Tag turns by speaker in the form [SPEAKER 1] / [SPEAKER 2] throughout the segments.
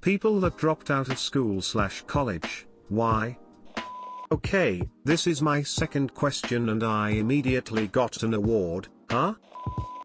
[SPEAKER 1] People that dropped out of school/college, why? Okay, this is my second question and I immediately got an award, huh?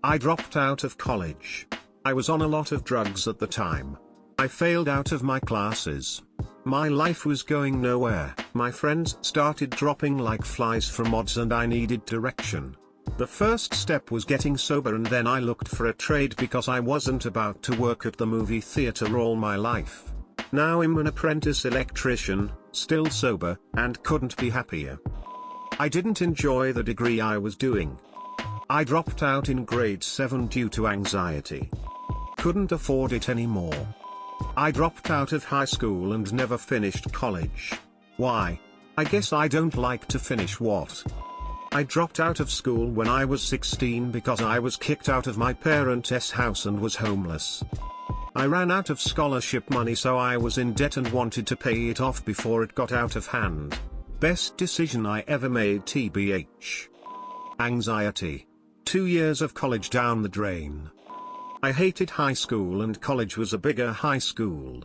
[SPEAKER 1] I dropped out of college. I was on a lot of drugs at the time. I failed out of my classes. My life was going nowhere. My friends started dropping like flies from odds and I needed direction. The first step was getting sober and then I looked for a trade because I wasn't about to work at the movie theater all my life. Now I'm an apprentice electrician, still sober, and couldn't be happier. I didn't enjoy the degree I was doing. I dropped out in grade 7 due to anxiety. Couldn't afford it anymore. I dropped out of high school and never finished college. Why? I guess I don't like to finish what? I dropped out of school when I was 16 because I was kicked out of my parents' house and was homeless. I ran out of scholarship money so I was in debt and wanted to pay it off before it got out of hand. Best decision I ever made tbh. Anxiety. 2 years of college down the drain. I hated high school and college was a bigger high school.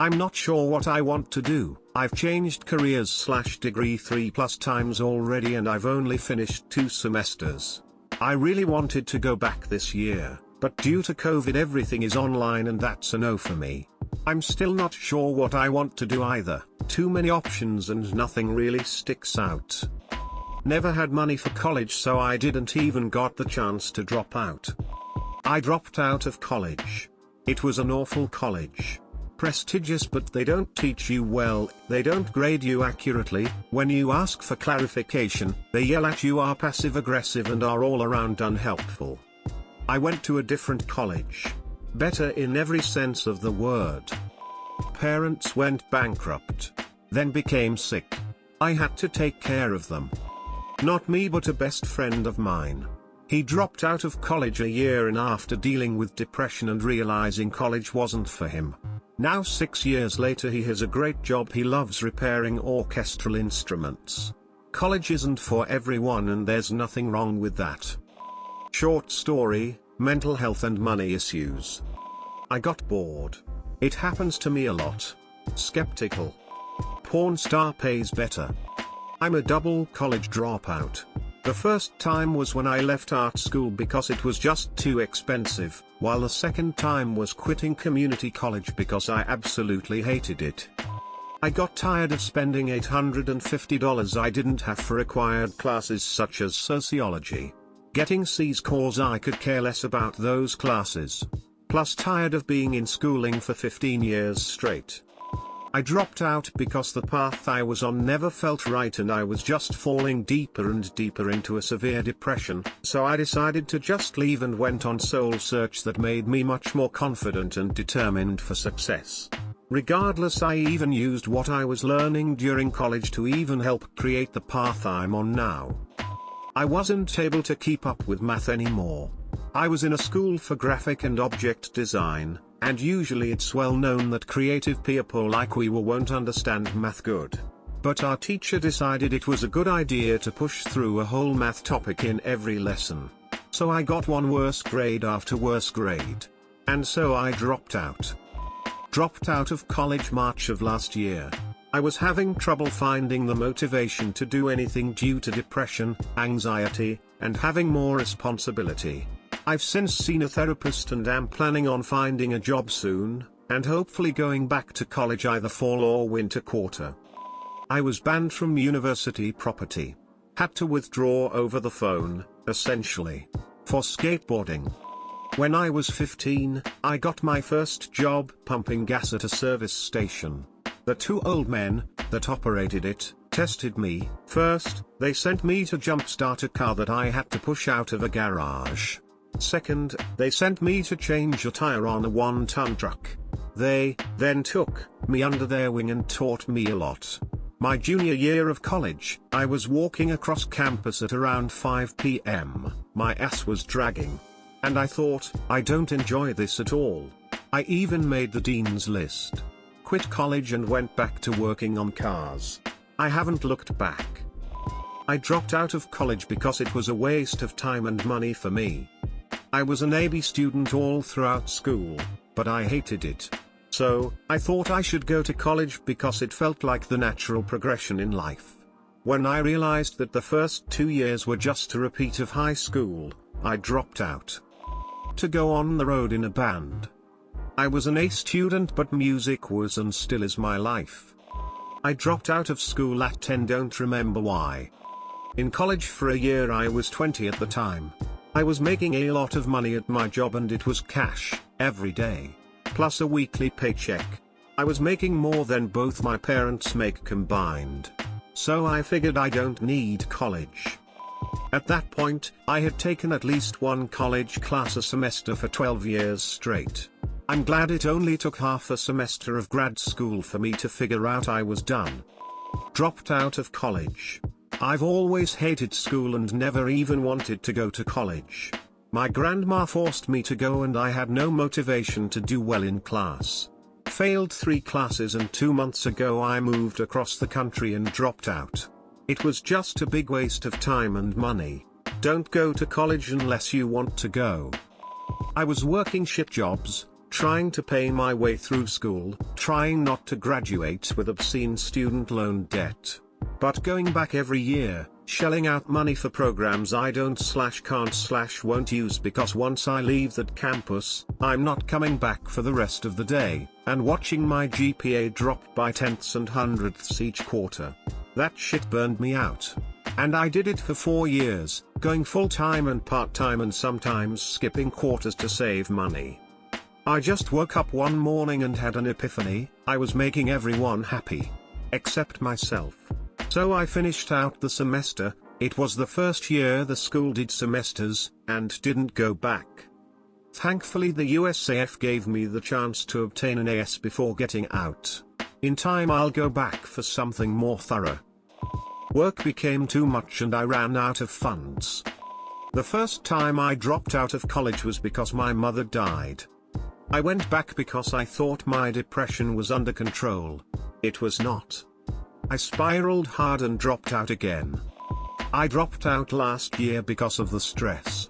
[SPEAKER 1] I'm not sure what I want to do. I've changed careers/degree 3+ times already and I've only finished 2 semesters. I really wanted to go back this year, but due to COVID everything is online and that's a no for me. I'm still not sure what I want to do either. Too many options and nothing really sticks out. Never had money for college so I didn't even got the chance to drop out. I dropped out of college. It was an awful college. Prestigious but they don't teach you well, they don't grade you accurately, when you ask for clarification, they yell at you, are passive aggressive and are all around unhelpful. I went to a different college. Better in every sense of the word. Parents went bankrupt. Then became sick. I had to take care of them. Not me but a best friend of mine. He dropped out of college a year in after dealing with depression and realizing college wasn't for him. Now 6 years later he has a great job, he loves repairing orchestral instruments. College isn't for everyone and there's nothing wrong with that. Short story, mental health and money issues. I got bored. It happens to me a lot. Skeptical. Porn star pays better. I'm a double college dropout. The first time was when I left art school because it was just too expensive, while the second time was quitting community college because I absolutely hated it. I got tired of spending $850 I didn't have for required classes such as sociology. Getting C's cause I could care less about those classes. Plus tired of being in schooling for 15 years straight. I dropped out because the path I was on never felt right and I was just falling deeper and deeper into a severe depression, so I decided to just leave and went on soul search that made me much more confident and determined for success. Regardless, I even used what I was learning during college to even help create the path I'm on now. I wasn't able to keep up with math anymore. I was in a school for graphic and object design, and usually it's well known that creative people like we won't understand math good. But our teacher decided it was a good idea to push through a whole math topic in every lesson. So I got one worse grade after worse grade. And so I dropped out. Dropped out of college March of last year. I was having trouble finding the motivation to do anything due to depression, anxiety, and having more responsibility. I've since seen a therapist and am planning on finding a job soon, and hopefully going back to college either fall or winter quarter. I was banned from university property. Had to withdraw over the phone, essentially. For skateboarding. When I was 15, I got my first job pumping gas at a service station. The 2 old men that operated it tested me. First, they sent me to jumpstart a car that I had to push out of a garage. Second, they sent me to change a tire on a 1-ton truck. They then took me under their wing and taught me a lot. My junior year of college, I was walking across campus at around 5 p.m. My ass was dragging. And I thought, I don't enjoy this at all. I even made the dean's list. Quit college and went back to working on cars. I haven't looked back. I dropped out of college because it was a waste of time and money for me. I was an AB student all throughout school, but I hated it. So, I thought I should go to college because it felt like the natural progression in life. When I realized that the first 2 years were just a repeat of high school, I dropped out to go on the road in a band. I was an A student, but music was and still is my life. I dropped out of school at 10, don't remember why. In college for a year, I was 20 at the time. I was making a lot of money at my job and it was cash, every day, plus a weekly paycheck. I was making more than both my parents make combined. So I figured I don't need college. At that point, I had taken at least one college class a semester for 12 years straight. I'm glad it only took half a semester of grad school for me to figure out I was done. Dropped out of college. I've always hated school and never even wanted to go to college. My grandma forced me to go and I had no motivation to do well in class. Failed 3 classes and 2 months ago I moved across the country and dropped out. It was just a big waste of time and money. Don't go to college unless you want to go. I was working shit jobs, trying to pay my way through school, trying not to graduate with obscene student loan debt. But going back every year, shelling out money for programs I don't/can't/won't use because once I leave that campus, I'm not coming back for the rest of the day, and watching my GPA drop by tenths and hundredths each quarter. That shit burned me out. And I did it for 4 years, going full-time and part-time and sometimes skipping quarters to save money. I just woke up one morning and had an epiphany. I was making everyone happy. Except myself. So I finished out the semester. It was the first year the school did semesters, and didn't go back. Thankfully the USAF gave me the chance to obtain an AS before getting out. In time I'll go back for something more thorough. Work became too much and I ran out of funds. The first time I dropped out of college was because my mother died. I went back because I thought my depression was under control. It was not. I spiraled hard and dropped out again. I dropped out last year because of the stress.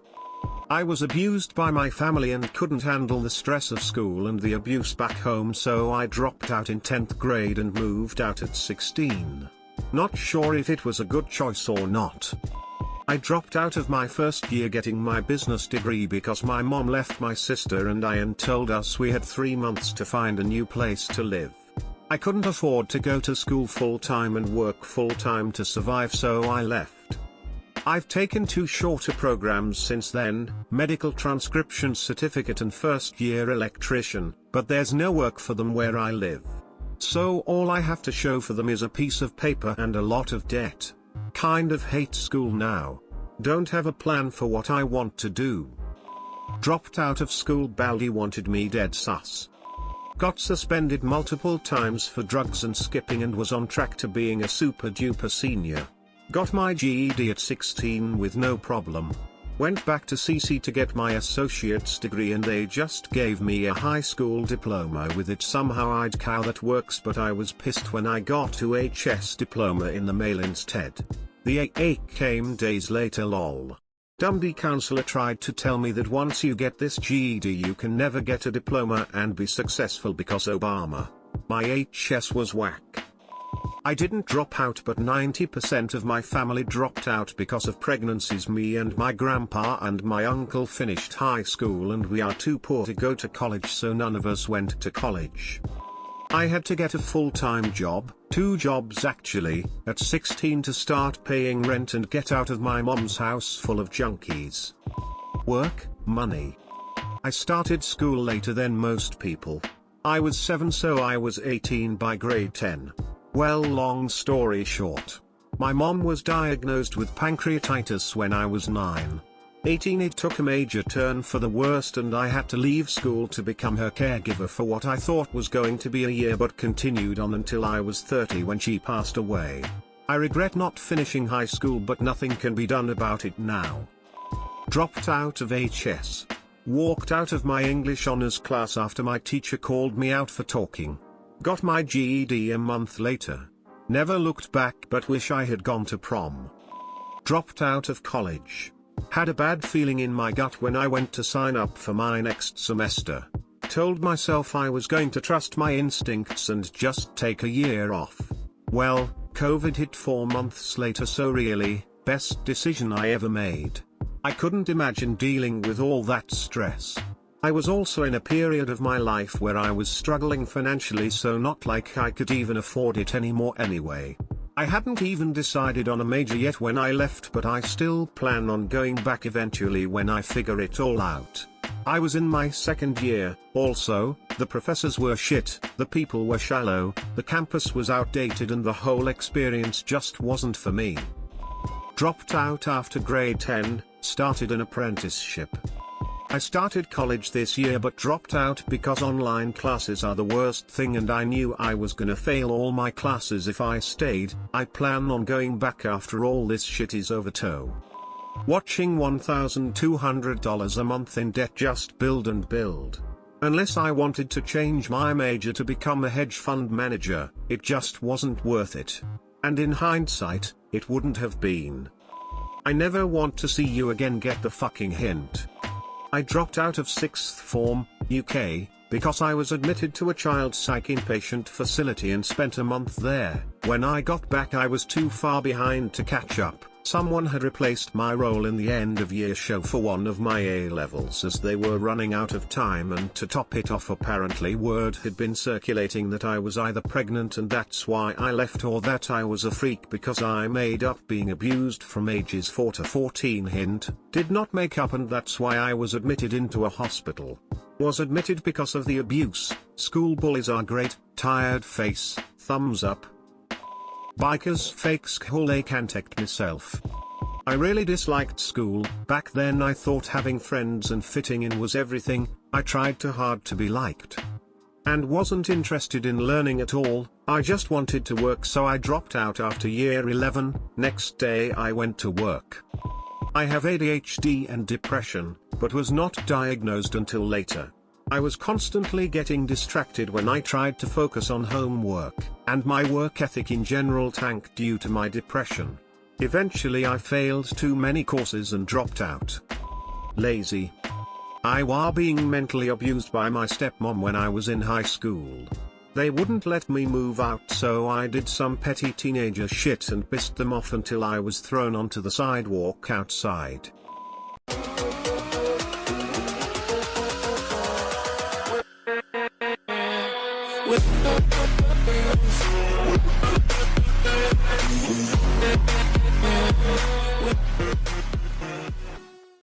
[SPEAKER 1] I was abused by my family and couldn't handle the stress of school and the abuse back home, so I dropped out in 10th grade and moved out at 16. Not sure if it was a good choice or not. I dropped out of my first year getting my business degree because my mom left my sister and I and told us we had 3 months to find a new place to live. I couldn't afford to go to school full-time and work full-time to survive, so I left. I've taken 2 shorter programs since then, medical transcription certificate and first-year electrician, but there's no work for them where I live. So all I have to show for them is a piece of paper and a lot of debt. Kind of hate school now. Don't have a plan for what I want to do. Dropped out of school. Baldy wanted me dead sus. Got suspended multiple times for drugs and skipping and was on track to being a super duper senior. Got my GED at 16 with no problem. Went back to CC to get my associate's degree and they just gave me a high school diploma with it. Somehow I'd cow that works, but I was pissed when I got to HS diploma in the mail instead. The AA came days later, lol. Dundee counselor tried to tell me that once you get this GED you can never get a diploma and be successful because Obama. My HS was whack. I didn't drop out, but 90% of my family dropped out because of pregnancies. Me and my grandpa and my uncle finished high school and we are too poor to go to college, so none of us went to college. I had to get a full-time job, 2 jobs actually, at 16 to start paying rent and get out of my mom's house full of junkies. Work, money. I started school later than most people. I was 7, so I was 18 by grade 10. Well, long story short, my mom was diagnosed with pancreatitis when I was 9. 18. It took a major turn for the worst and I had to leave school to become her caregiver for what I thought was going to be a year, but continued on until I was 30 when she passed away. I regret not finishing high school, but nothing can be done about it now. Dropped out of HS. Walked out of my English honors class after my teacher called me out for talking. Got my GED a month later. Never looked back, but wish I had gone to prom. Dropped out of college. Had a bad feeling in my gut when I went to sign up for my next semester. told myself I was going to trust my instincts and just take a year off. Well, COVID hit 4 months later, so really, best decision I ever made. I couldn't imagine dealing with all that stress. I was also in a period of my life where I was struggling financially, so not like I could even afford it anymore anyway. I hadn't even decided on a major yet when I left, but I still plan on going back eventually when I figure it all out. I was in my second year. Also, the professors were shit, the people were shallow, the campus was outdated, and the whole experience just wasn't for me. Dropped out after grade 10, started an apprenticeship. I started college this year but dropped out because online classes are the worst thing, and I knew I was gonna fail all my classes if I stayed. I plan on going back after all this shit is over. Watching $1,200 a month in debt just build and build. Unless I wanted to change my major to become a hedge fund manager, it just wasn't worth it. And in hindsight, it wouldn't have been. I never want to see you again, get the fucking hint. I dropped out of 6th form, UK, because I was admitted to a child psych inpatient facility and spent a month there. When I got back I was too far behind to catch up. Someone had replaced my role in the end of year show for one of my A-levels as they were running out of time, and to top it off apparently word had been circulating that I was either pregnant and that's why I left, or that I was a freak because I made up being abused from ages 4 to 14. Hint, did not make up, and that's why I was admitted into a hospital. Was admitted because of the abuse. School bullies are great. Tired face, thumbs up. Bikers fake school, I can't myself. I really disliked school. Back then I thought having friends and fitting in was everything. I tried too hard to be liked. And wasn't interested in learning at all. I just wanted to work, so I dropped out after year 11. Next day I went to work. I have ADHD and depression, but was not diagnosed until later. I was constantly getting distracted when I tried to focus on homework, and my work ethic in general tanked due to my depression. Eventually I failed too many courses and dropped out. Lazy. I was being mentally abused by my stepmom when I was in high school. They wouldn't let me move out, so I did some petty teenager shit and pissed them off until I was thrown onto the sidewalk outside.